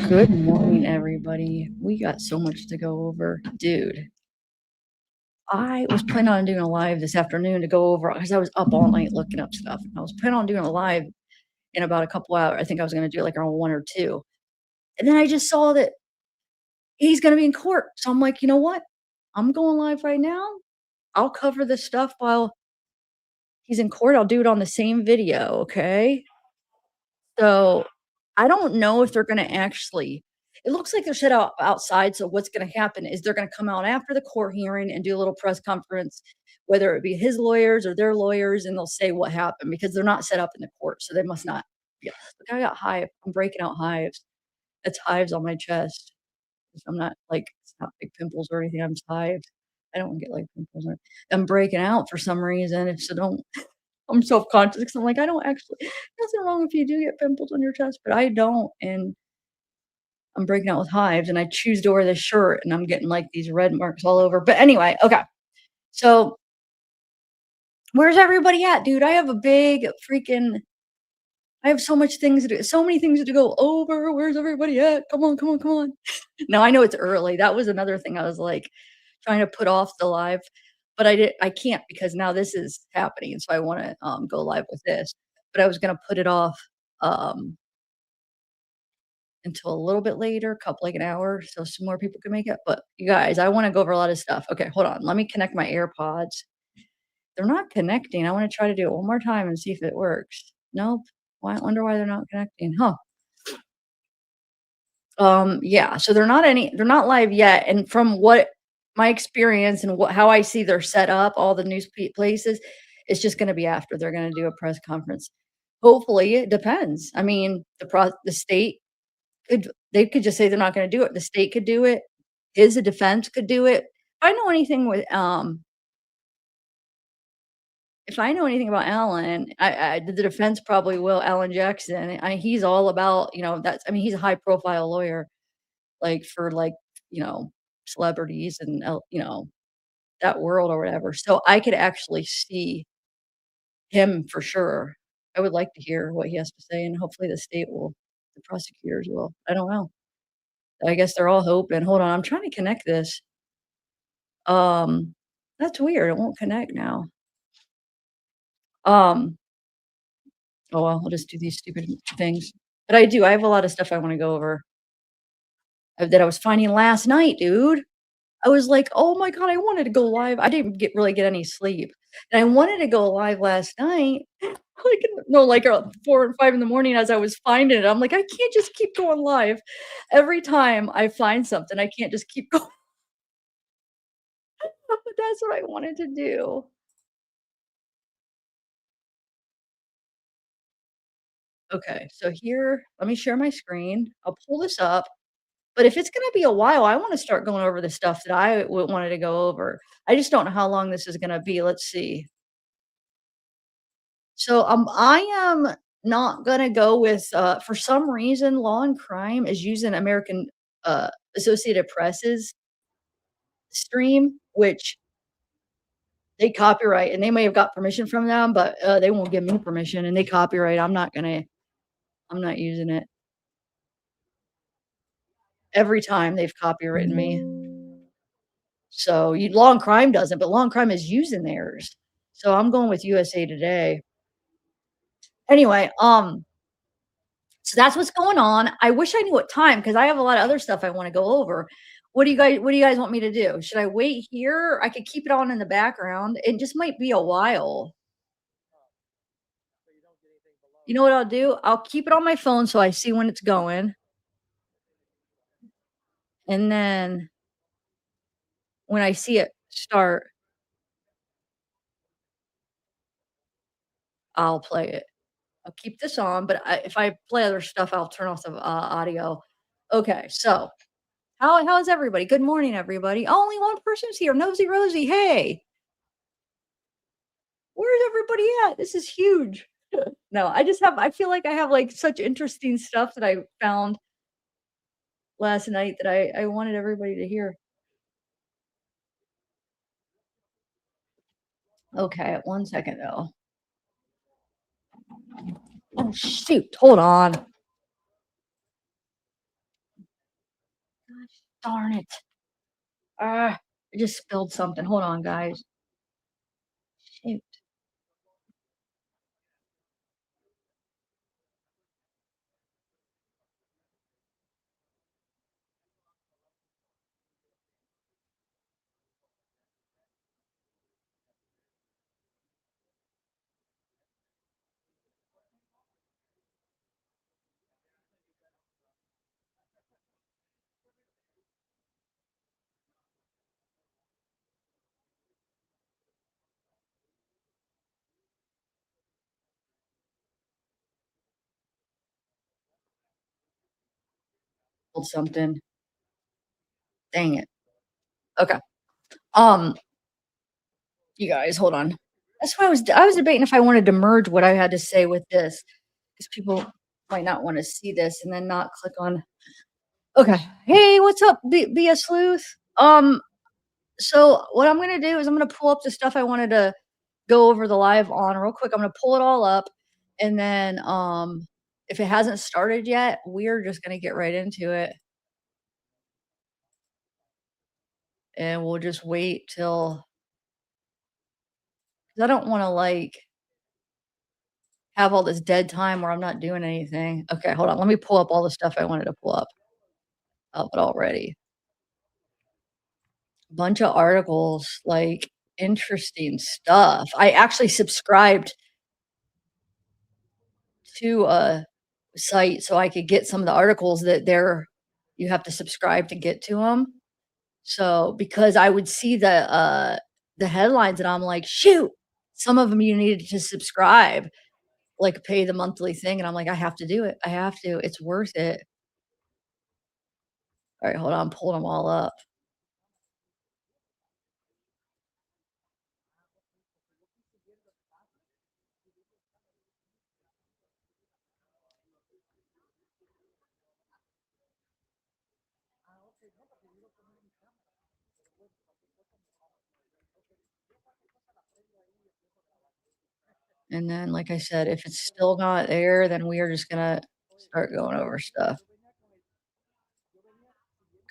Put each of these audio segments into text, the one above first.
Good morning, everybody. We got so much to go over. Dude, I was planning on doing a live this afternoon to go over because I was up all night looking up stuff. I was planning on doing a live in about a couple hours. I think I was going to do it like around 1 or 2. And then I just saw that he's going to be in court. So I'm like, you know what? I'm going live right now. I'll cover this stuff while he's in court. I'll do it on the same video. Okay. So, I don't know if they're gonna actually it looks like they're set out outside, so what's gonna happen is they're gonna come out after the court hearing and do a little press conference, whether it be his lawyers or their lawyers, and they'll say what happened because they're not set up in the court, so they must not. Yeah, look, I got hive. I'm breaking out hives. It's hives on my chest. I'm not like it's not big pimples or anything, I'm just hives. I don't get, like, pimples or I'm breaking out for some reason, if so don't I'm self-conscious 'cause I'm like, I don't actually nothing wrong if you do get pimples on your chest, but I don't, and I'm breaking out with hives, and I choose to wear this shirt, and I'm getting, like, these red marks all over, but anyway, okay. So, where's everybody at, dude? I have a big freaking I have so much things to do so many things to go over. Where's everybody at? Come on, come on, come on. No, I know it's early. That was another thing I was, like, trying to put off the live, but I can't because now this is happening, so I wanna, go live with this, but I was gonna put it off, um, until a little bit later, couple like an hour, so some more people can make it, but you guys, I wanna go over a lot of stuff. Okay, hold on, let me connect my AirPods. They're not connecting. I wanna try to do it one more time and see if it works. Nope. Why I wonder why they're not connecting, huh? Yeah, so they're not live yet, and from what my experience and what how I see they're set up, all the news places, it's just gonna be after they're gonna do a press conference. Hopefully, it depends. I mean, the state could they could just say they're not gonna do it. The state could do it. His defense could do it. If I know anything about Alan, I the defense probably will, Alan Jackson. He's all about, that's I mean, he's a high profile lawyer. Like, for, like, you know, celebrities and, that world or whatever, so I could actually see him for sure. I would like to hear what he has to say, and hopefully the prosecutors will. I don't know. I guess they're all hoping. Hold on, I'm trying to connect this. Um, that's weird, it won't connect now. Um, oh, well, I'll just do these stupid things. But I have a lot of stuff I wanna go over, that I was finding last night, dude. I was like, "Oh my god, I wanted to go live." I didn't really get any sleep, and I wanted to go live last night, like, no, like, 4 or 5 in the morning as I was finding it. I'm like, "I can't just keep going live. Every time I find something, I can't just keep going." But that's what I wanted to do. Okay, so here let me share my screen. I'll pull this up, but if it's gonna be a while, I wanna start going over the stuff that I wanted to go over. I just don't know how long this is gonna be. Let's see. So, I am not gonna go with, for some reason, Law and Crime is using American, Associated Press's stream, which they copyright, and they may have got permission from them, but, they won't give me permission, and they copyright. I'm not using it. Every time they've copywritten me. So, you Law and Crime doesn't, but Law and Crime is using theirs. So, I'm going with USA Today. Anyway, so that's what's going on. I wish I knew what time because I have a lot of other stuff I wanna go over. What do you guys want me to do? Should I wait here? I could keep it on in the background. It just might be a while. You know what I'll do? I'll keep it on my phone so I see when it's going, and then when I see it start, I'll play it. I'll keep this on, but if I play other stuff, I'll turn off the, audio. Okay, so how's everybody? Good morning, everybody. Only one person's here, Nosy Rosie, hey. Where's everybody at? This is huge. No, I feel like I have, like, such interesting stuff that I found last night that I wanted everybody to hear. Okay, 1 second, though. Oh, shoot, hold on. Gosh darn it. I just spilled something. Hold on, guys. Shoot. Spilled something. Dang it. Okay. Um, you guys, hold on. That's why I was debating if I wanted to merge what I had to say with this, because people might not want to see this and then not click on. Okay. Hey, what's up, be a sleuth? So what I'm gonna do is I'm gonna pull up the stuff I wanted to go over the live on real quick. I'm gonna pull it all up, and then if it hasn't started yet, we're just gonna get right into it, and we'll just wait till, 'cause I don't want to like have all this dead time where I'm not doing anything. Okay, hold on. Let me pull up all the stuff I wanted to pull up already. Bunch of articles, like interesting stuff. I actually subscribed to a site so I could get some of the articles that you have to subscribe to get to them. So, because I would see the headlines and I'm like, "Shoot, some of them you needed to subscribe, like, pay the monthly thing," and I'm like, "I have to do it. I have to. It's worth it." Alright, hold on, I'm pulling them all up, and then, like I said, if it's still not there, then we are just gonna start going over stuff.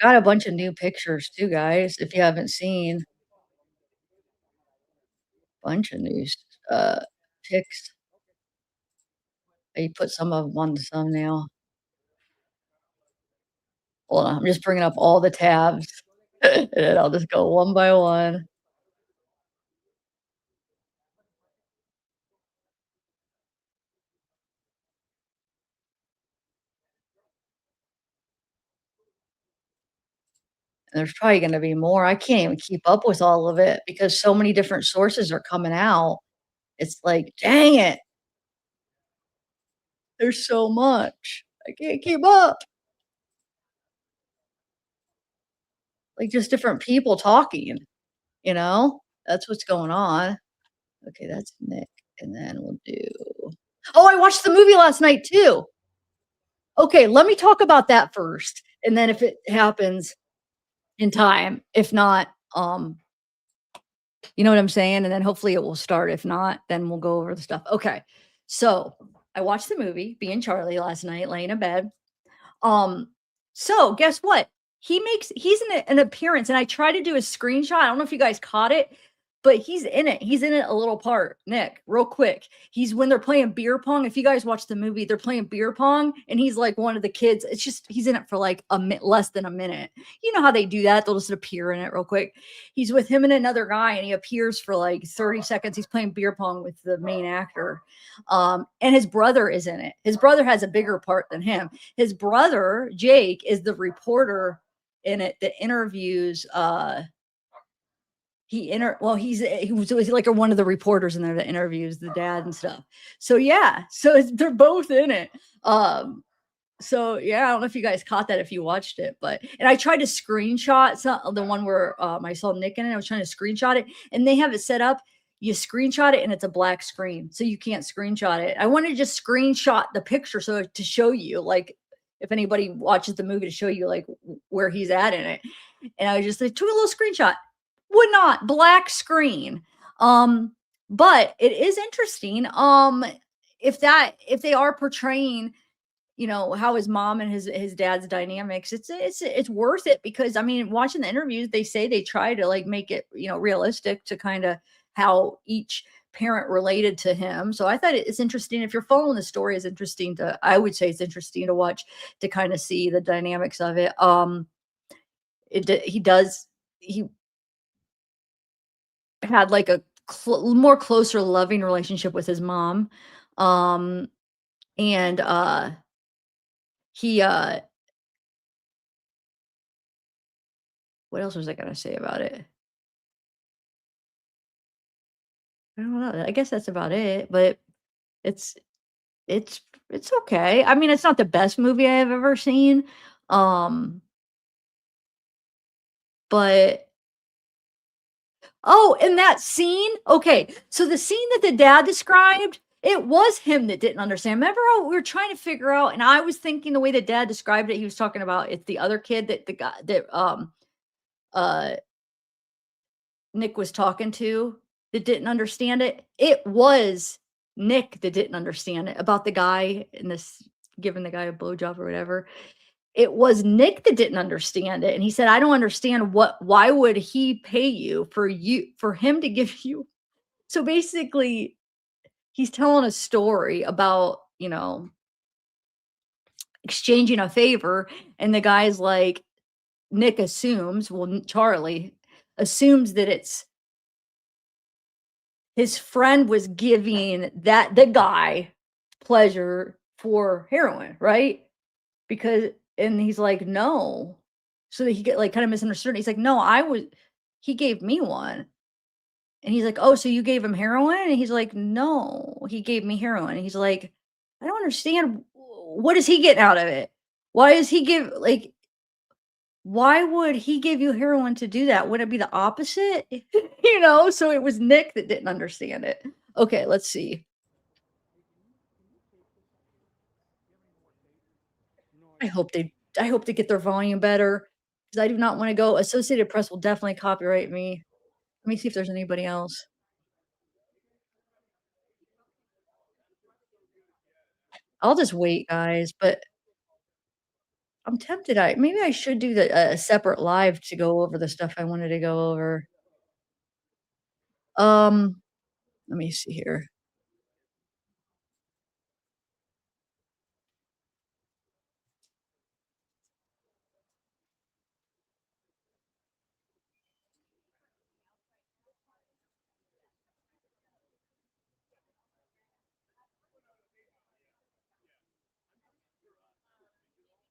Got a bunch of new pictures too, guys, if you haven't seen. Bunch of new pics. I put some of them on the thumbnail. Hold on, I'm just bringing up all the tabs, and then I'll just go one by one. And there's probably gonna be more. I can't even keep up with all of it because so many different sources are coming out. It's like, dang it, there's so much. I can't keep up. Like just different people talking, you know? That's what's going on. Okay, that's Nick. And then we'll do. Oh, I watched the movie last night too. Okay, let me talk about that first. And then if it happens in time, if not, you know what I'm saying? And then hopefully it will start. If not, then we'll go over the stuff. Okay. So I watched the movie, Being Charlie, last night, laying in bed. Um, so guess what? He's in an appearance, and I tried to do a screenshot. I don't know if you guys caught it, but he's in it. He's in it a little part. Nick, real quick. He's when they're playing beer pong. If you guys watch the movie, they're playing beer pong, and he's like one of the kids. It's just he's in it for like less than a minute. You know how they do that? They'll just appear in it real quick. He's with him and another guy, and he appears for like 30 seconds. He's playing beer pong with the main actor. And his brother is in it. His brother has a bigger part than him. His brother, Jake, is the reporter in it that interviews he was like one of the reporters in there that interviews the dad and stuff. So yeah, so they're both in it. So yeah, I don't know if you guys caught that if you watched it, but and I tried to screenshot the one where I saw Nick in it. I was trying to screenshot it, and they have it set up. You screenshot it, and it's a black screen, so you can't screenshot it. I wanted to just screenshot the picture so to show you, like, if anybody watches the movie, to show you like where he's at in it. And I was just like, took a little screenshot. Would not black screen. But it is interesting. If they are portraying how his mom and his dad's dynamics. It's worth it because I mean, watching the interviews, they say they try to like make it, realistic to kind of how each parent related to him. So I thought it's interesting. If you're following the story, it's interesting to I would say it's interesting to watch to kind of see the dynamics of it. He had like a more closer loving relationship with his mom. Um and he what else was I gonna say about it? I don't know. I guess that's about it, but it's it's it's okay. I mean, it's not the best movie I have ever seen, um, but oh, and that scene? Okay, so the scene that the dad described, it was him that didn't understand. Remember how we were trying to figure out and I was thinking the way that dad described it, he was talking about it's the other kid that the guy that, uh Nick was talking to that didn't understand it, it was Nick that didn't understand it about the guy in this giving the guy a blowjob or whatever. It was Nick that didn't understand it, and he said, "I don't understand why would he pay you for him to give you." So basically, he's telling a story about, exchanging a favor, and the guy's like Nick assumes, well, Charlie assumes that it's his friend was giving the guy pleasure for heroin, right? Because and he's like, "No." So that he get like kind of misunderstood. He's like, "No, he gave me one." And he's like, "Oh, so you gave him heroin?" And he's like, "No, he gave me heroin." And he's like, "I don't understand. What is he getting out of it? Why is he give like why would he give you heroin to do that? Would it be the opposite?" So it was Nick that didn't understand it. Okay, let's see. I hope they get their volume better because I do not wanna go Associated Press will definitely copyright me. Let me see if there's anybody else. I'll just wait, guys, but I'm tempted. I maybe I should do a separate live to go over the stuff I wanted to go over. Um, let me see here.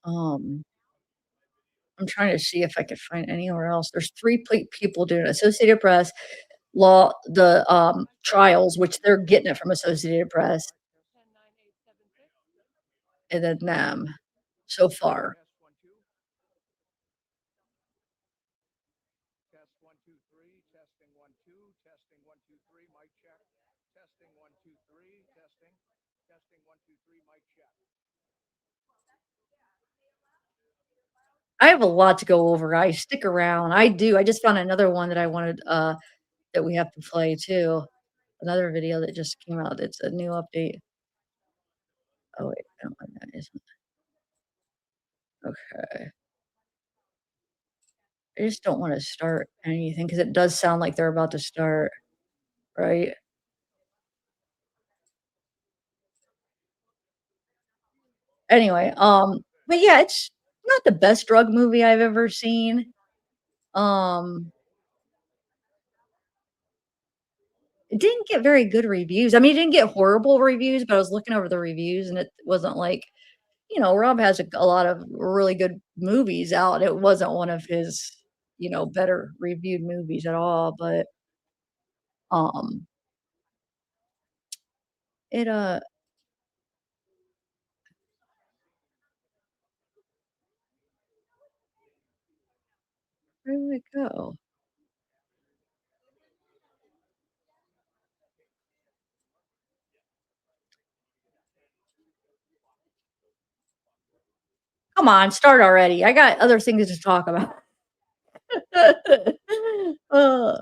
Um, I'm trying to see if I could find anywhere else. There's 3 people doing it, Associated Press, trials, which they're getting it from Associated Press, and then them so far. I have a lot to go over, guys. Stick around. I do. I just found another one that I wanted, that we have to play too. Another video that just came out. It's a new update. Oh, wait. I don't like that. Okay. I just don't wanna start anything because it does sound like they're about to start, right? Anyway, but yeah, it's not the best drug movie I've ever seen. Um, it didn't get very good reviews. I mean, it didn't get horrible reviews, but I was looking over the reviews and it wasn't like Rob has a lot of really good movies out. It wasn't one of his, better reviewed movies at all, but, um, it, where did it go? Come on, start already. I got other things to talk about. Uh,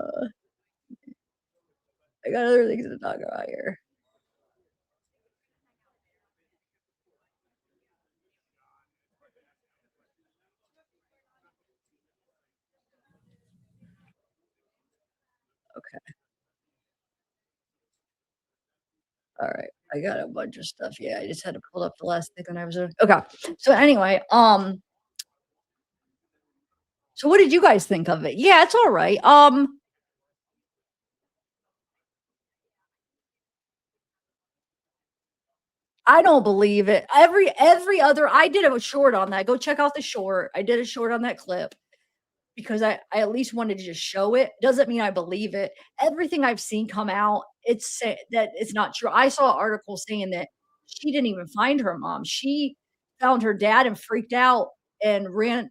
I got other things to talk about here. Okay. All right. I got a bunch of stuff. Yeah, I just had to pull up the last thing when I was okay. So anyway, so what did you guys think of it? Yeah, it's all right. I don't believe it. Every other I did a short on that. Go check out the short. I did a short on that clip. Because I at least wanted to just show it. Doesn't mean I believe it. Everything I've seen come out, that it's not true. I saw articles saying that she didn't even find her mom. She found her dad and freaked out and ran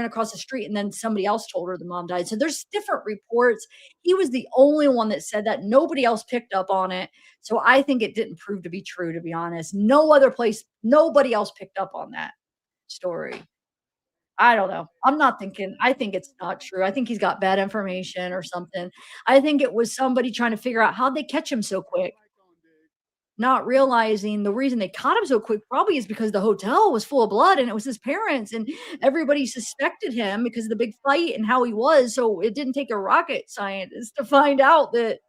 across the street, and then somebody else told her the mom died. So there's different reports. He was the only one that said that. Nobody else picked up on it. So I think it didn't prove to be true, to be honest. No other place, nobody else picked up on that story. I don't know. I think it's not true. I think he's got bad information or something. I think it was somebody trying to figure out how'd they catch him so quick, not realizing the reason they caught him so quick probably is because the hotel was full of blood and it was his parents and everybody suspected him because of the big fight and how he was. So it didn't take a rocket scientist to find out that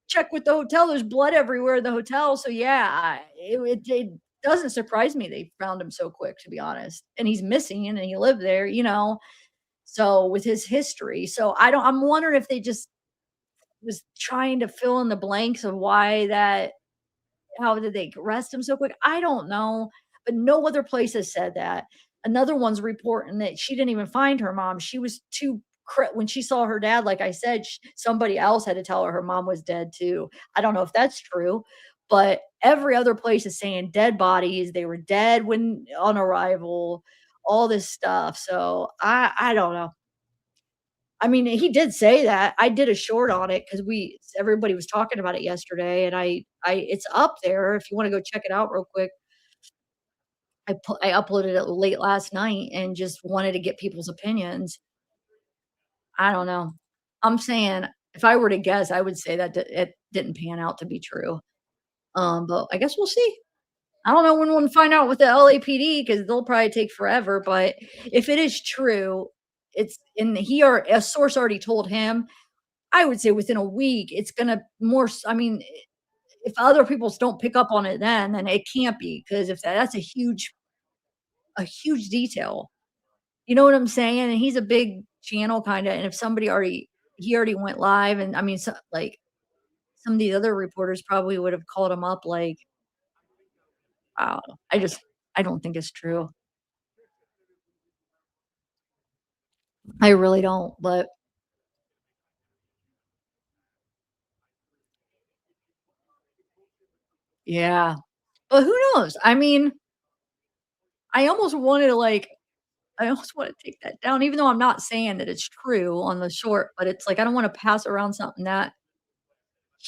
check with the hotel. There's blood everywhere in the hotel. So yeah, it doesn't surprise me they found him so quick, to be honest. And he's missing and he lived there, you know. So with his history. So I'm wondering if they just was trying to fill in the blanks of why that how did they arrest him so quick? I don't know, but no other place has said that. Another one's reporting that she didn't even find her mom. She was too when she saw her dad, like I said, somebody else had to tell her her mom was dead too. I don't know if that's true, but every other place is saying dead bodies. They were dead when on arrival, all this stuff. So I don't know. I mean, he did say that. I did a short on it because we everybody was talking about it yesterday, and I it's up there if you wanna go check it out real quick. I uploaded it late last night and just wanted to get people's opinions. I don't know. I'm saying if I were to guess, I would say that it didn't pan out to be true. But I guess we'll see. I don't know when we'll find out with the LAPD because 'cause they'll probably take forever, but if it is true, it's and he or a source already told him, I would say within a week, it's gonna I mean, if other people don't pick up on it then it can't be because if that's a huge detail. You know what I'm saying? And he's a big channel kinda, and if somebody already he already went live, and I mean, like, some of the other reporters probably would have called him up, like, I don't know. I don't think it's true. I really don't, but yeah. But who knows? I mean, I almost wanted to, like I almost wanna take that down, even though I'm not saying that it's true on the short, but it's like I don't wanna pass around something that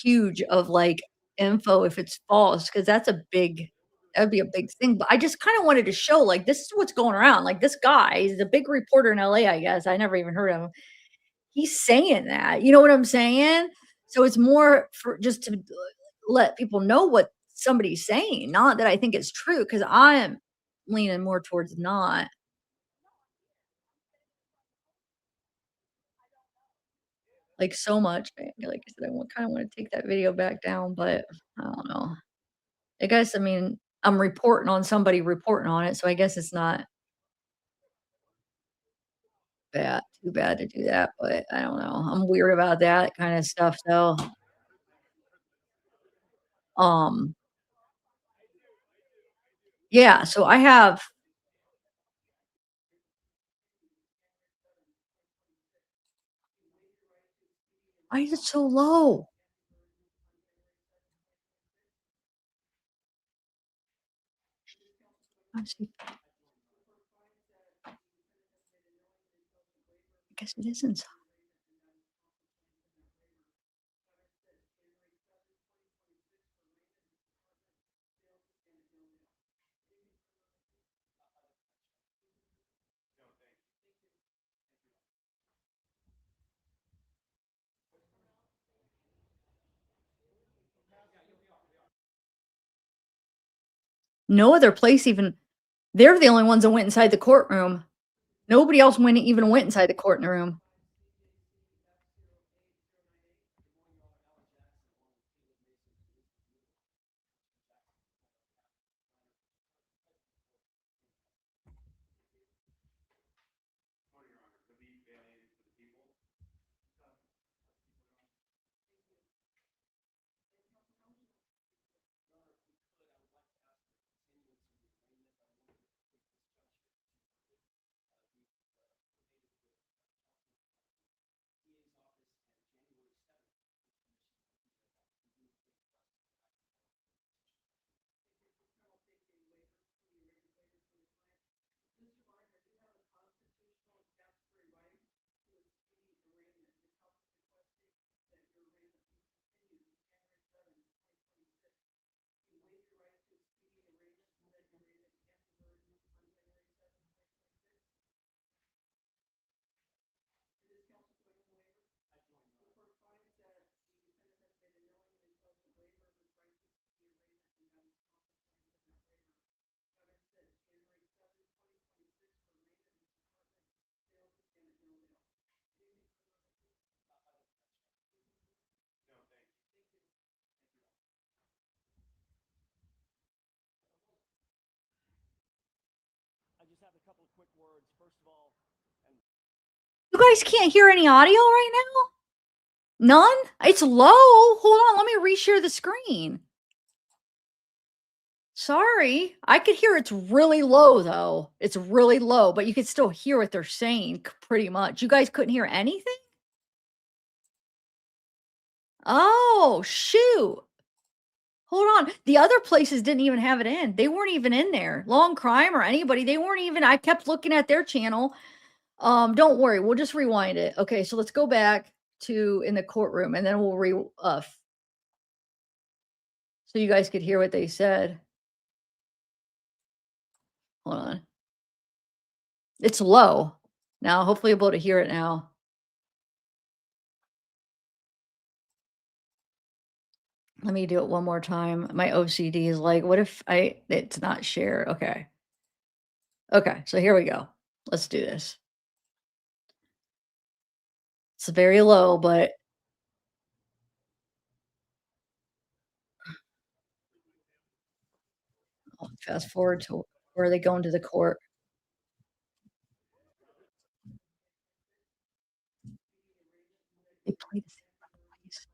huge of, like, info if it's false, because that'd be a big thing, but I just kinda wanted to show, like, this is what's going around, like, this guy, he's a big reporter in LA, I guess, I never even heard of him. He's saying that, you know what I'm saying? So it's more for just to let people know what somebody's saying, not that I think it's true, because 'cause I'm leaning more towards not, like, so much, like I said, kinda wanna take that video back down, but I don't know. I guess, I mean, I'm reporting on somebody reporting on it, so I guess it's not too bad to do that, but I don't know. I'm weird about that kinda stuff, so, um, yeah, so why is it so low? Actually, I guess it isn't. No other place even they're the only ones that went inside the courtroom. Nobody else went inside the courtroom. You guys can't hear any audio right now? None? It's low. Hold on, let me reshare the screen. Sorry. I could hear it's really low though. It's really low, but you can still hear what they're saying pretty much. You guys couldn't hear anything? Oh, shoot. Hold on. The other places didn't even have it in. They weren't even in there. Long Crime or anybody, they weren't even. I kept looking at their channel. Don't worry, we'll just rewind it. Okay, so let's go back to in the courtroom and then we'll so you guys could hear what they said. Hold on. It's low. Now, hopefully you'll be able to hear it now. Let me do it one more time. My OCD is like, what if it's not share? Okay. Okay, so here we go. Let's do this. It's very low, but I'll fast forward to where they go into the court. They play the same place.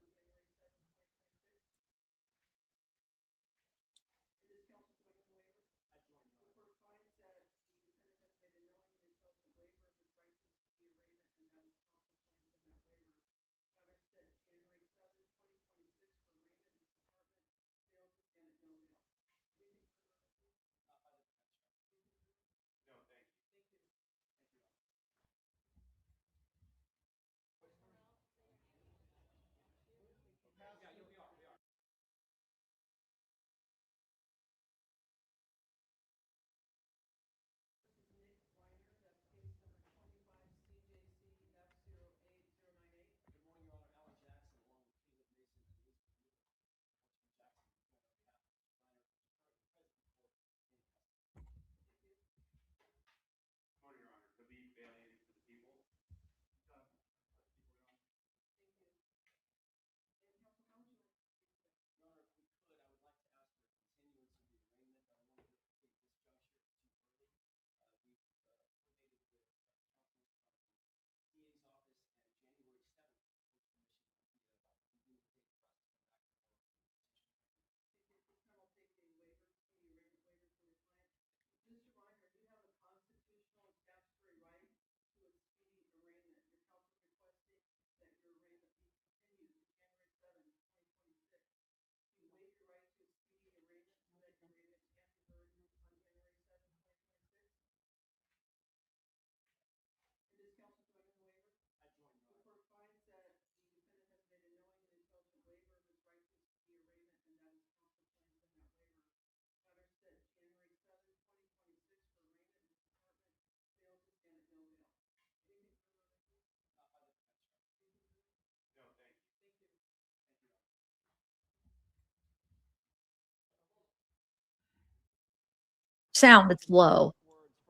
Sound, it's low.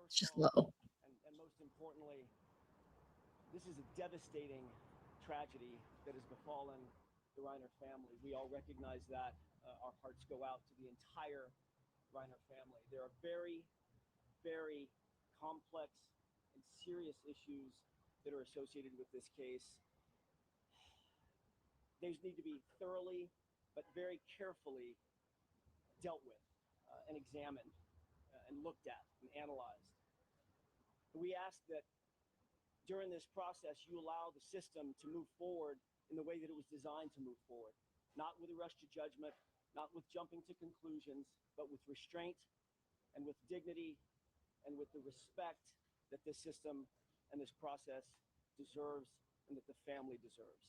It's just low. And most importantly, this is a devastating tragedy that has befallen the Reiner family. We all recognize that. Our hearts go out to the entire Reiner family. There are very, very complex and serious issues that are associated with this case. These need to be thoroughly but very carefully dealt with and examined and looked at and analyzed. We ask that during this process, you allow the system to move forward in the way that it was designed to move forward, not with a rush to judgment, not with jumping to conclusions, but with restraint and with dignity and with the respect that this system and this process deserves and that the family deserves.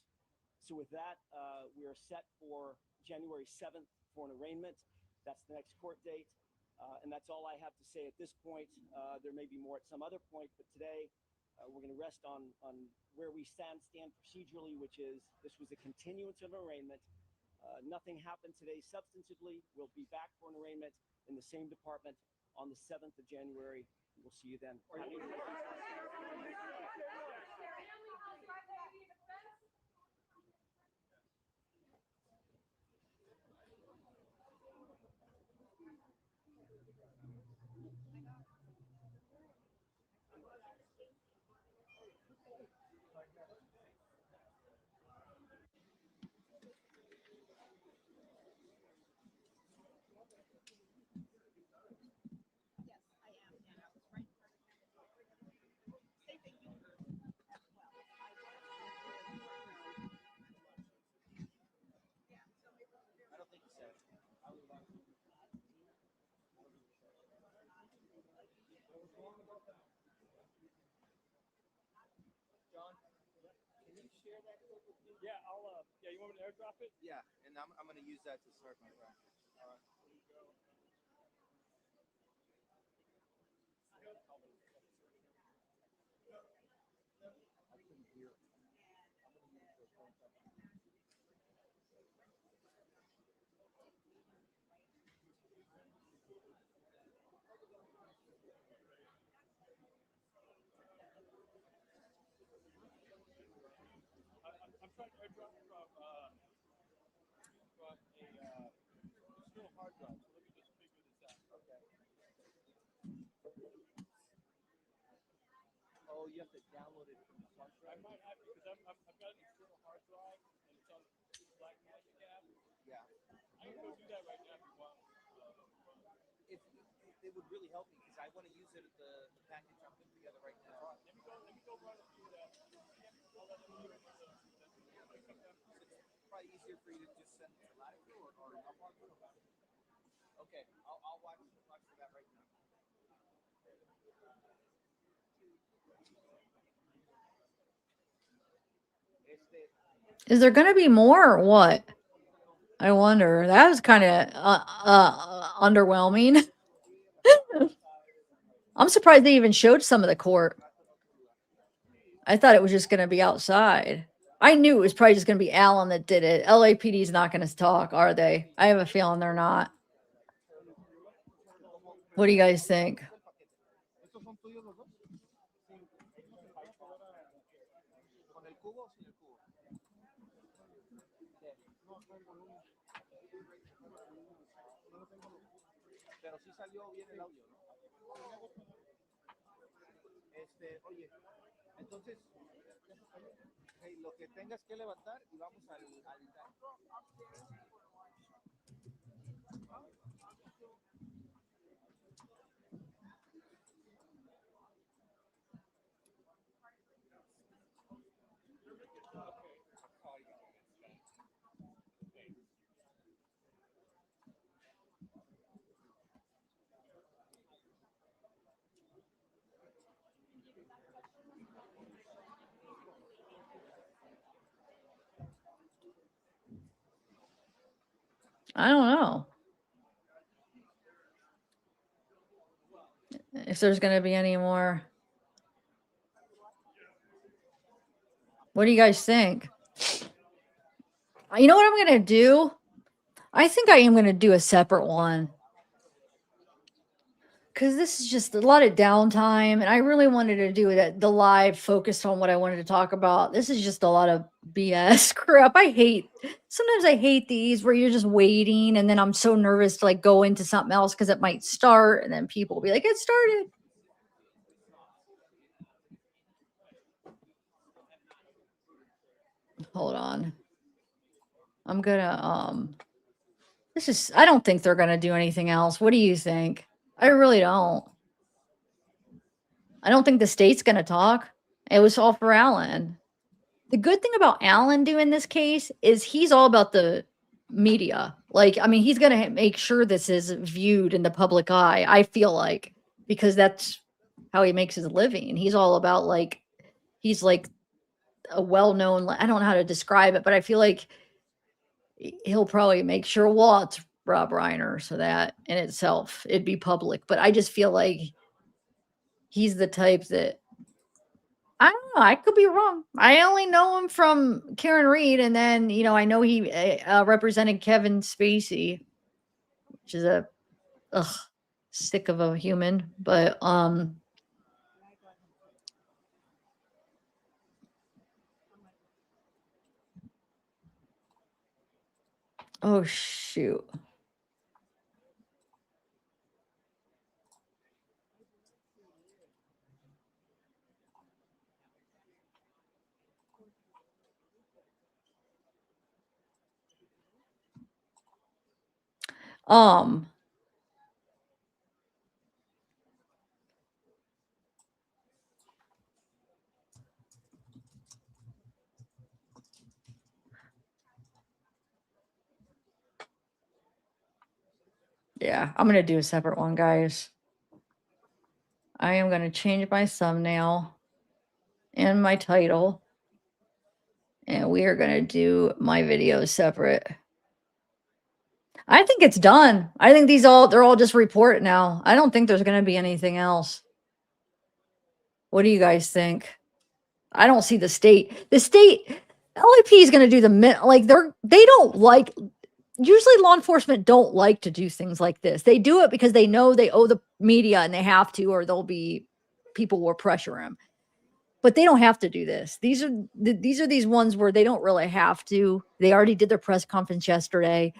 So with that, we are set for January 7th for an arraignment. That's the next court date. And that's all I have to say at this point. There may be more at some other point, but today we're going to rest on where we stand procedurally, which is this was a continuance of arraignment. Nothing happened today substantively. We'll be back for an arraignment in the same department on the 7th of January. We'll see you then. Yeah, you want me to airdrop it? Yeah, and I'm gonna use that to start my round. I'm trying to airdrop from a external hard drive. So let me just figure this out. Okay. Oh, you have to download it from the hard I drive. might have to because I've got an external hard drive and it's on this Black Magic app. Yeah. I can go do that right now if you want. If it would really help me because I want to use it the package I'm putting together right now. Let me go run a few of that. I'll let you know. It's probably easier for you to just send it to Latitude or Upmarket. Okay, I'll watch for that right now. Is there going to be more or what? I wonder. That was kind of underwhelming. I'm surprised they even showed some of the court. I thought it was just going to be outside. I knew it was probably just going to be Alan that did it. LAPD is not going to talk, are they? I have a feeling they're not. What do you guys think? Pero sí salió bien el audio, ¿no? Oye, entonces, hey, lo que tengas que levantar y vamos al I don't know if there's going to be any more. What do you guys think? You know what I'm going to do? I think I am going to do a separate one. Because this is just a lot of downtime, and I really wanted to do it the live focused on what I wanted to talk about. This is just a lot of BS crap. Sometimes I hate these where you're just waiting, and then I'm so nervous to like go into something else because it might start, and then people will be like, "It started." Hold on. I'm gonna I don't think they're gonna do anything else. What do you think? I really don't. I don't think the state's gonna talk. It was all for Alan. The good thing about Alan doing this case is he's all about the media. Like, I mean, he's going to make sure this is viewed in the public eye, I feel like, because that's how he makes his living. He's all about he's like a well-known, I don't know how to describe it, but I feel like he'll probably make sure, well, it's Rob Reiner, so that in itself, it'd be public. But I just feel like he's the type that I don't know. I could be wrong. I only know him from Karen Reed, and then I know he represented Kevin Spacey, which is a sick of a human. But oh shoot. Um. Yeah, I'm gonna do a separate one, guys. I am gonna change my thumbnail and my title, And we are going to do my videos separate. I think it's done. I think they're all just report now. I don't think there's going to be anything else. What do you guys think? I don't see the state. The state LAP is going to do they don't like, usually law enforcement don't like to do things like this. They do it because they know they owe the media and they have to, or people will pressure them. But they don't have to do this. These are these ones where they don't really have to. They already did their press conference yesterday.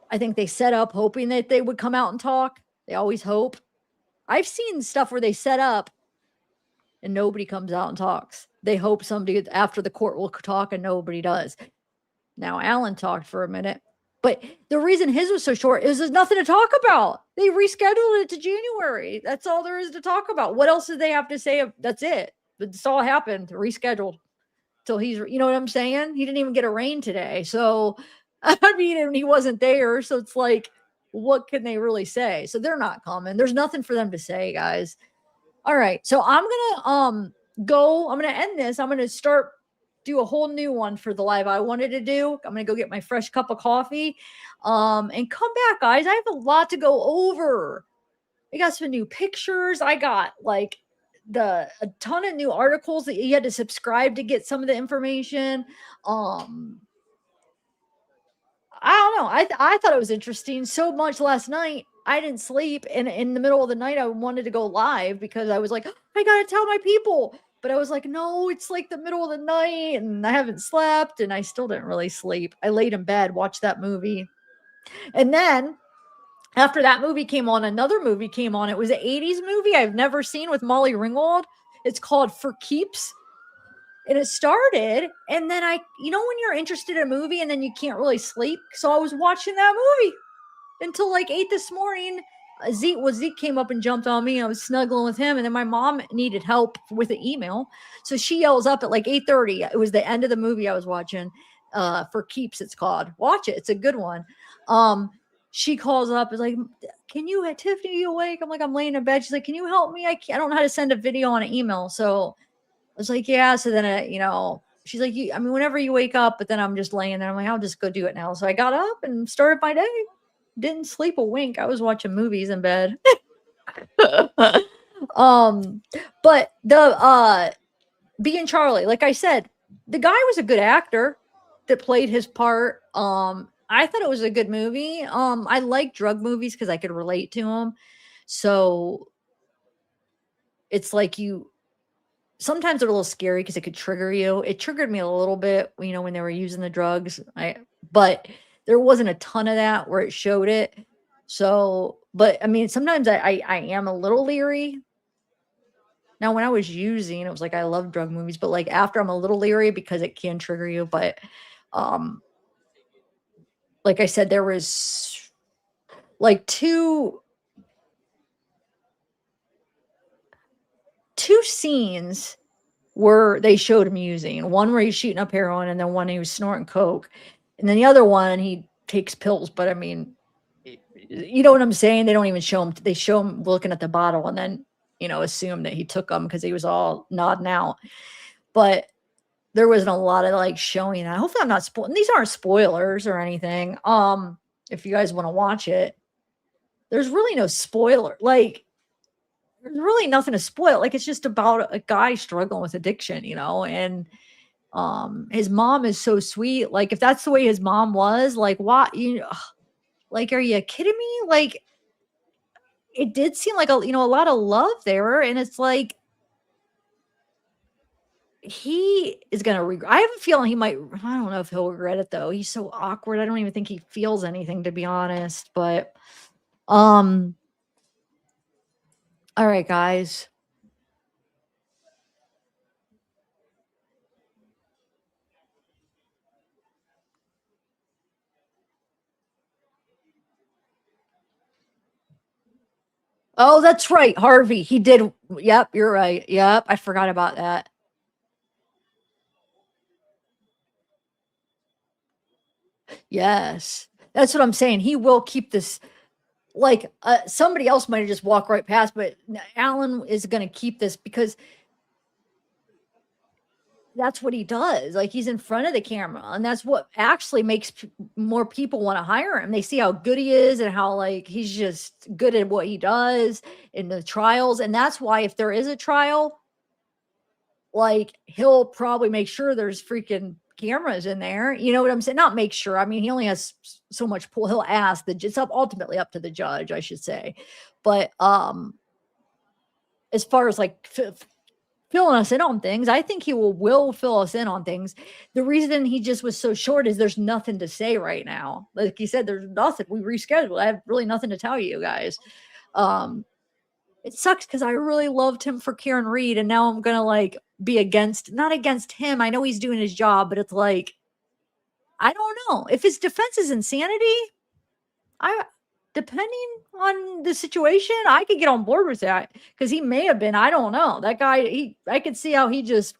I think they set up hoping that they would come out and talk. They always hope. I've seen stuff where they set up and nobody comes out and talks. They hope somebody after the court will talk and nobody does. Now, Alan talked for a minute, but the reason his was so short is there's nothing to talk about. They rescheduled it to January. That's all there is to talk about. What else did they have to say? That's it. That's all happened. Rescheduled till you know what I'm saying? He didn't even get a rain today. So, I mean, and he wasn't there. So it's like, what can they really say? So they're not coming. There's nothing for them to say, guys. All right. So I'm going to end this. I'm going to do a whole new one for the live I wanted to do. I'm going to go get my fresh cup of coffee and come back, guys. I have a lot to go over. I got some new pictures. I got like a ton of new articles that you had to subscribe to get some of the information. I don't know. I thought it was interesting so much last night. I didn't sleep, and in the middle of the night, I wanted to go live because I was like, I gotta tell my people. But I was like, no, it's like the middle of the night, and I haven't slept, and I still didn't really sleep. I laid in bed, watched that movie, and then after that movie came on, another movie came on. It was an '80s movie I've never seen with Molly Ringwald. It's called For Keeps. And it started, and then when you're interested in a movie and then you can't really sleep. So I was watching that movie until like 8 this morning. Zeke came up and jumped on me. I was snuggling with him, and then my mom needed help with an email. So she yells up at like 8:30. It was the end of the movie I was watching. For Keeps, it's called. Watch it. It's a good one. She calls up, is like, can you, Tiffany, are you awake? I'm like, I'm laying in bed. She's like, can you help me? I don't know how to send a video on an email. So I was like, yeah. So then, she's like, whenever you wake up, but then I'm just laying there. I'm like, I'll just go do it now. So I got up and started my day. Didn't sleep a wink. I was watching movies in bed. But being Charlie, like I said, the guy was a good actor that played his part. I thought it was a good movie. I like drug movies because I could relate to them. So it's like sometimes they're a little scary because it could trigger you. It triggered me a little bit, when they were using the drugs. But there wasn't a ton of that where it showed it. So, but sometimes I am a little leery. Now, when I was using, it was like I love drug movies, but like after, I'm a little leery because it can trigger you. But like I said, there was like two scenes where they showed him using. One where he's shooting up heroin, and then one he was snorting coke, and then the other one he takes pills. But you know what I'm saying? They don't even show him. They show him looking at the bottle, and then assume that he took them because he was all nodding out. But there wasn't a lot of like showing that. Hopefully, I'm not spoiling. These aren't spoilers or anything. If you guys want to watch it, there's really no spoiler. Like, there's really nothing to spoil. Like, it's just about a guy struggling with addiction, and his mom is so sweet. Like, if that's the way his mom was, like, what, like, are you kidding me? Like, it did seem like a lot of love there, and it's like he is gonna regret. I have a feeling he might. I don't know if he'll regret it though. He's so awkward. I don't even think he feels anything, to be honest. But all right, guys. Oh, that's right, Harvey. He did. Yep, you're right. Yep, I forgot about that. Yes, that's what I'm saying. He will keep this. Like, somebody else might have just walked right past, but Alan is going to keep this because that's what he does. Like, he's in front of the camera, and that's what actually makes more people want to hire him. They see how good he is and how, like, he's just good at what he does in the trials. And that's why, if there is a trial, like, he'll probably make sure there's freaking cameras in there. You know what I'm saying? Not make sure. I mean, he only has so much pull. He'll ask it's ultimately up to the judge, I should say. But as far as like filling us in on things, I think he will fill us in on things. The reason he just was so short is there's nothing to say right now. Like you said, there's nothing. We rescheduled. I have really nothing to tell you guys. Um, it sucks because I really loved him for Karen Reed, and now I'm gonna like be not against him. I know he's doing his job, but it's like, I don't know if his defense is insanity. I Depending on the situation, I could get on board with that because he may have been. I don't know. That guy, I could see how he just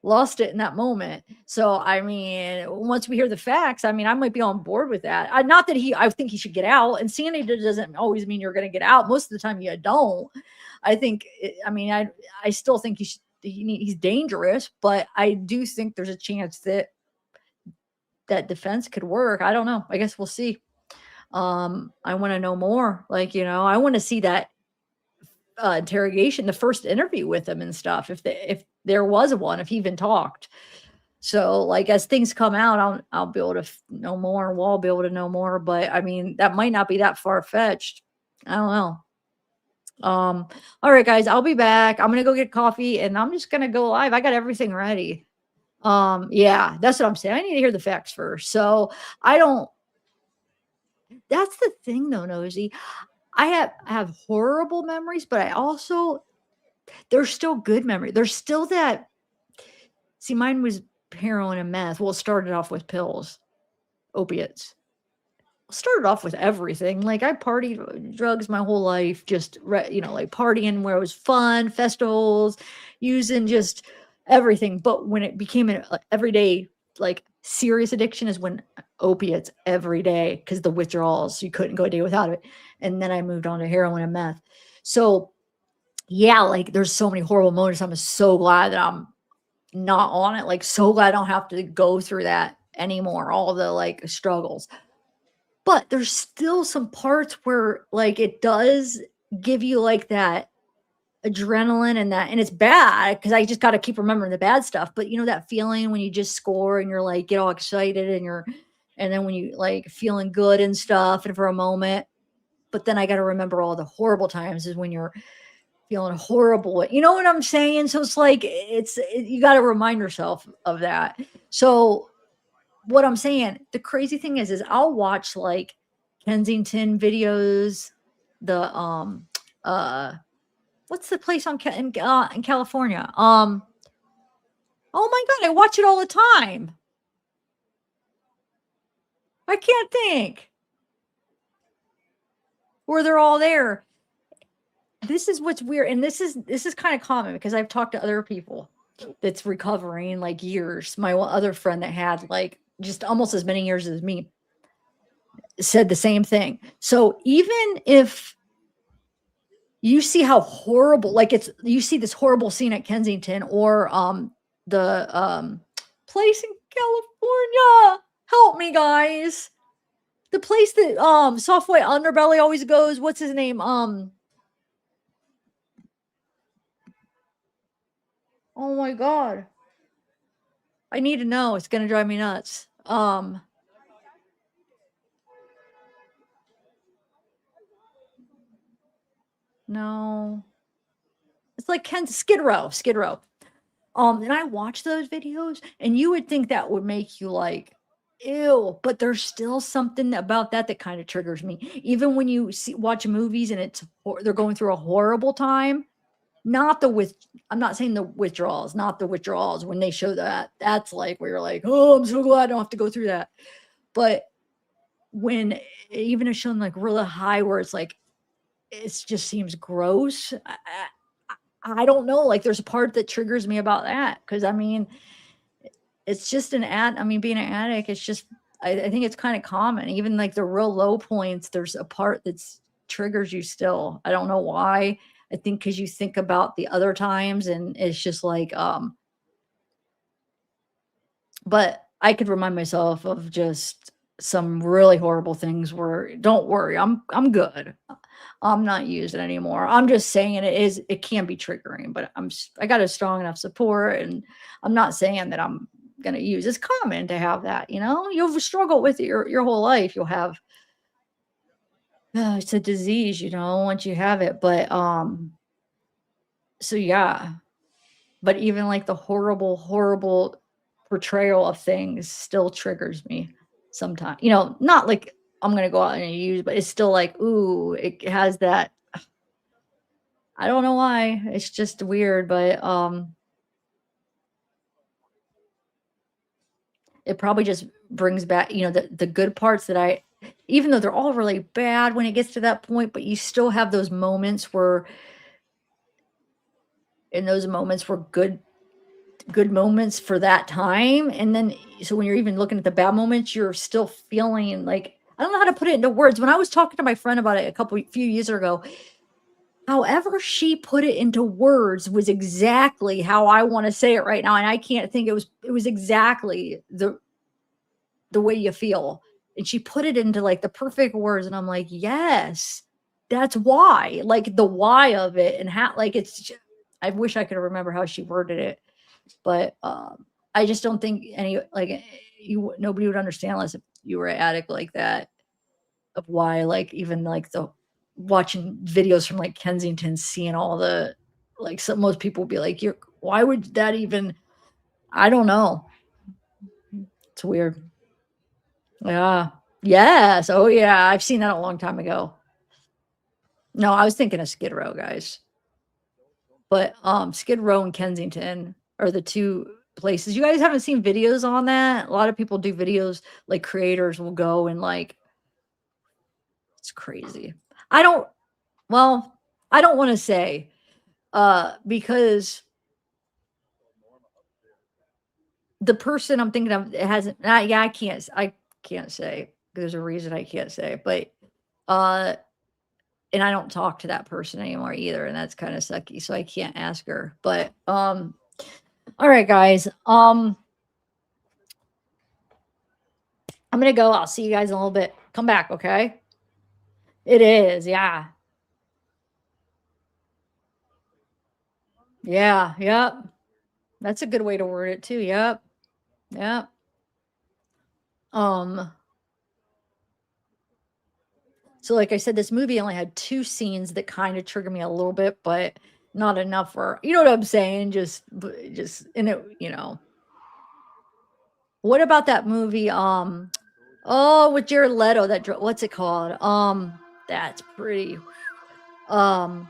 lost it in that moment. So, I mean, once we hear the facts, I mean, I might be on board with that. Not that I think he should get out. Insanity doesn't always mean you're going to get out. Most of the time, you don't. I think. I mean, I still think he's dangerous, but I do think there's a chance that defense could work. I don't know. I guess we'll see. I want to know more. Like, I want to see that interrogation, the first interview with him and stuff. If there was one, if he even talked. So, like, as things come out, I'll be able to know more. We'll all be able to know more. But I mean, that might not be that far fetched. I don't know. All right, guys, I'll be back. I'm gonna go get coffee, and I'm just gonna go live. I got everything ready. Yeah, that's what I'm saying. I need to hear the facts first. So I don't. That's the thing, though, Nosy. I have horrible memories, but there's still good memory. There's still that. See, mine was heroin and meth. Well, it started off with pills, opiates. Started off with everything. Like, I partied drugs my whole life, just like partying where it was fun, festivals, using just everything. But when it became an everyday, like, serious addiction is when opiates every day, because the withdrawals, you couldn't go a day without it. And then I moved on to heroin and meth. So yeah, like, there's so many horrible moments. I'm so glad that I'm not on it. Like, so glad I don't have to go through that anymore. All the like struggles. But there's still some parts where, like, it does give you like that adrenaline and it's bad because I just got to keep remembering the bad stuff. But that feeling when you just score and you're like, get all excited and then when you like feeling good and stuff and for a moment, but then I got to remember all the horrible times is when you're feeling horrible. You know what I'm saying? So it's like, you got to remind yourself of that. So what I'm saying, the crazy thing is I'll watch like Kensington videos, the what's the place in California? Oh my God, I watch it all the time. I can't think where they're all there. This is what's weird, and this is kind of common because I've talked to other people that's recovering like years. My other friend that had like just almost as many years as me said the same thing. So even if you see how horrible, like you see this horrible scene at Kensington or the place in California. Help me, guys. The place that Softway Underbelly always goes. What's his name? Oh my God. I need to know. It's gonna drive me nuts. No. It's like Skid Row. And I watch those videos, and you would think that would make you like, ew, but there's still something about that kind of triggers me. Even when you watch movies and they're going through a horrible time, I'm not saying the withdrawals, not the withdrawals when they show that's like where you're like, oh, I'm so glad I don't have to go through that. But when even it's shown like really high where it's like, it just seems gross. I don't know. Like, there's a part that triggers me about that because I mean, it's just I mean, being an addict, it's just I think it's kind of common. Even like the real low points, there's a part that's triggers you still. I don't know why. I think because you think about the other times, and it's just like But I could remind myself of just some really horrible things where, "Don't worry, I'm good. I'm not using it anymore." I'm just saying it can be triggering, but I got a strong enough support, and I'm not saying that I'm gonna use. It's common to have that, you know? You'll struggle with it your whole life. You'll have it's a disease, you know, once you have it, but, so yeah. But even, like, the horrible, horrible portrayal of things still triggers me sometimes. You know, not like I'm gonna go out and use, but it's still like, ooh, it has that. I don't know why, it's just weird, but, it probably just brings back, you know, the good parts that I even though they're all really bad when it gets to that point, but you still have those moments where in those moments were good moments for that time, and then so when you're even looking at the bad moments, you're still feeling like I don't know how to put it into words. When I was talking to my friend about it few years ago, however she put it into words was exactly how I wanna say it right now, and I can't think it was exactly the way you feel, and she put it into, like, the perfect words, and I'm like, "Yes, that's why," like, the why of it and how like, I wish I could remember how she worded it. But, I just don't think nobody would understand unless if you were an addict like that, of why, like, even, like, the watching videos from, like, Kensington, seeing all the like, most people would be like, "You're why would that even" I don't know. It's weird. Yeah. Yes. Oh, yeah. I've seen that a long time ago. No, I was thinking of Skid Row, guys. But, Skid Row and Kensington are the 2 places. You guys haven't seen videos on that? A lot of people do videos, like, creators will go and, like it's crazy. I don't well, I don't wanna say, because the person I'm thinking of it hasn't yeah, I can't say. There's a reason I can't say, but, uh and I don't talk to that person anymore either, and that's kinda sucky, so I can't ask her, but, alright, guys, I'm gonna go. I'll see you guys in a little bit. Come back, okay? It is, yeah. Yeah, yep. That's a good way to word it too. Yep. Yep. Um, so like I said, this movie only had 2 scenes that kind of trigger me a little bit, but not enough for you know what I'm saying? Just and it, you know. What about that movie? Oh, with Jared Leto, what's it called? That's pretty. Um,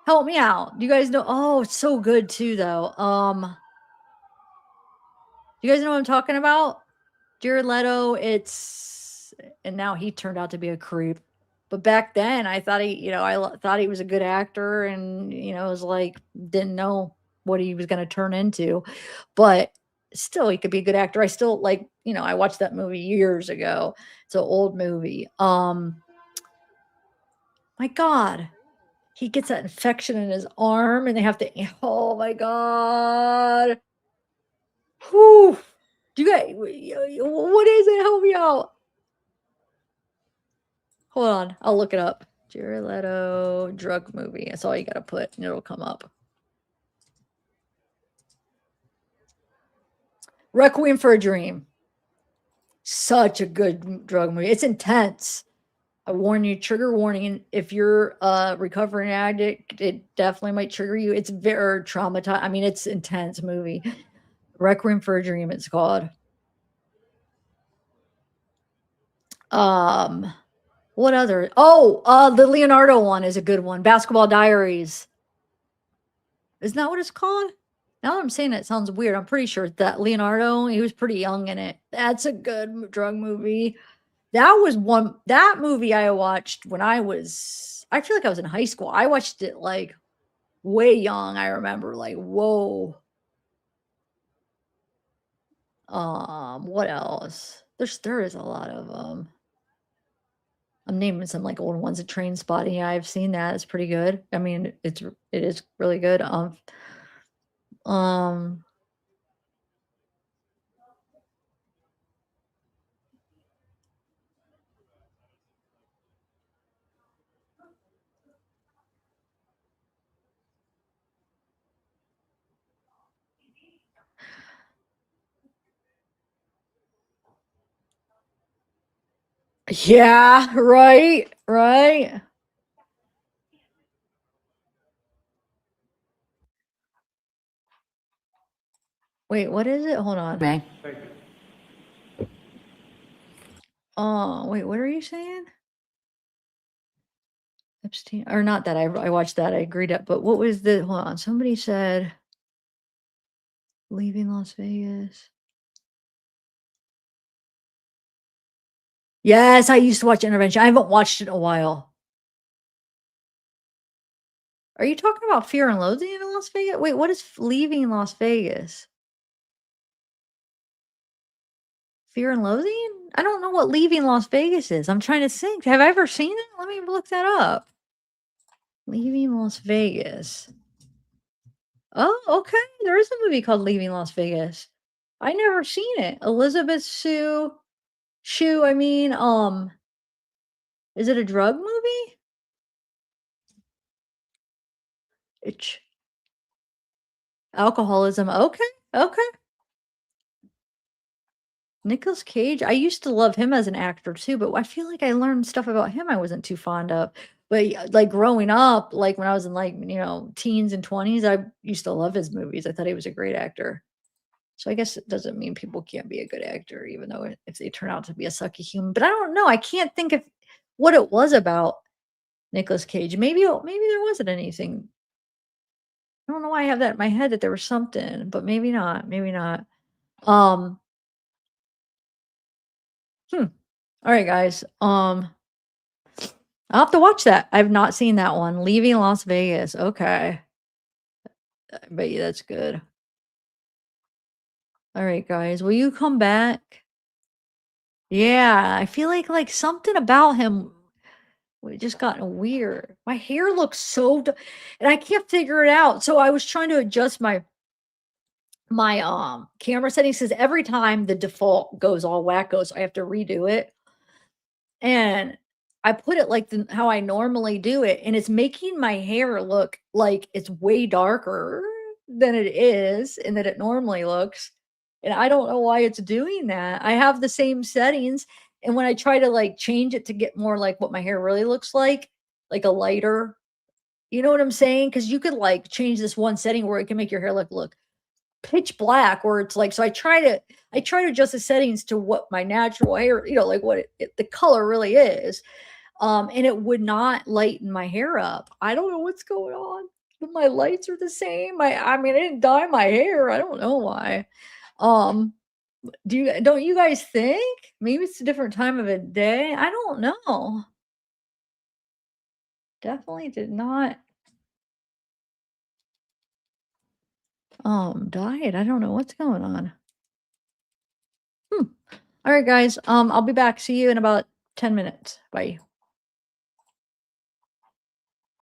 help me out. Do you guys know? Oh, it's so good too, though. You guys know what I'm talking about? Jared Leto, and now he turned out to be a creep. But back then, I thought thought he was a good actor, and it was like didn't know what he was going to turn into. But still, he could be a good actor. I still I watched that movie years ago. It's an old movie. My God, he gets that infection in his arm, and they have to. Oh my God. Whew. Do you guys, what is it? Help me out. Hold on, I'll look it up. Jared Leto drug movie. That's all you gotta put, and it'll come up. Requiem for a Dream. Such a good drug movie. It's intense. I warn you, trigger warning. If you're a recovering addict, it definitely might trigger you. It's very traumatized. I mean, it's intense movie. Requiem for a Dream, it's called. Um, what other? Oh, the Leonardo one is a good one. Basketball Diaries. Isn't that what it's called? Now that I'm saying it sounds weird. I'm pretty sure that Leonardo, he was pretty young in it. That's a good drug movie. That movie I watched when I feel like I was in high school. I watched it like way young. I remember like, whoa. What else? There is a lot of I'm naming some like old ones. Train Spotting. Yeah, I've seen that. It's pretty good. I mean, it is really good. Um Yeah, right, right. Wait, what is it? Hold on. May. Oh, wait, what are you saying? Epstein, or not that I watched that. I agreed up, but what was the hold on? Somebody said leaving Las Vegas. Yes, I used to watch Intervention. I haven't watched it in a while. Are you talking about Fear and Loathing in Las Vegas? Wait, what is leaving Las Vegas? Fear and Loathing? I don't know what leaving Las Vegas is. I'm trying to think. Have I ever seen it? Let me look that up. Leaving Las Vegas. Oh, okay. There is a movie called Leaving Las Vegas. I never seen it. Elizabeth Shue, I mean, is it a drug movie? It's alcoholism. Okay. Okay. Nicolas Cage, I used to love him as an actor too, but I feel like I learned stuff about him I wasn't too fond of. But like growing up, like when I was in like, teens and 20s, I used to love his movies. I thought he was a great actor. So I guess it doesn't mean people can't be a good actor, even though if they turn out to be a sucky human. But I don't know. I can't think of what it was about Nicolas Cage. Maybe there wasn't anything. I don't know why I have that in my head that there was something, but maybe not. Maybe not. Um, hmm. All right, guys. I'll have to watch that. I've not seen that one. Leaving Las Vegas. Okay. I bet you that's good. All right, guys. Will you come back? Yeah, I feel like something about him just gotten weird. My hair looks so and I can't figure it out. So I was trying to adjust my camera settings because every time the default goes all wacko, so I have to redo it. And I put it like how I normally do it, and it's making my hair look like it's way darker than it is and that it normally looks. And I don't know why it's doing that. I have the same settings, and when I try to like change it to get more like what my hair really looks like a lighter, you know what I'm saying? Because you could like change this one setting where it can make your hair look pitch black, where it's like, so I try to adjust the settings to what my natural hair, like what the color really is. And it would not lighten my hair up. I don't know what's going on. My lights are the same. I mean, I didn't dye my hair. I don't know why. Um, don't you guys think? Maybe it's a different time of a day. I don't know. Definitely did not dye it. I don't know what's going on. All right, guys. I'll be back. See you in about 10 minutes. Bye.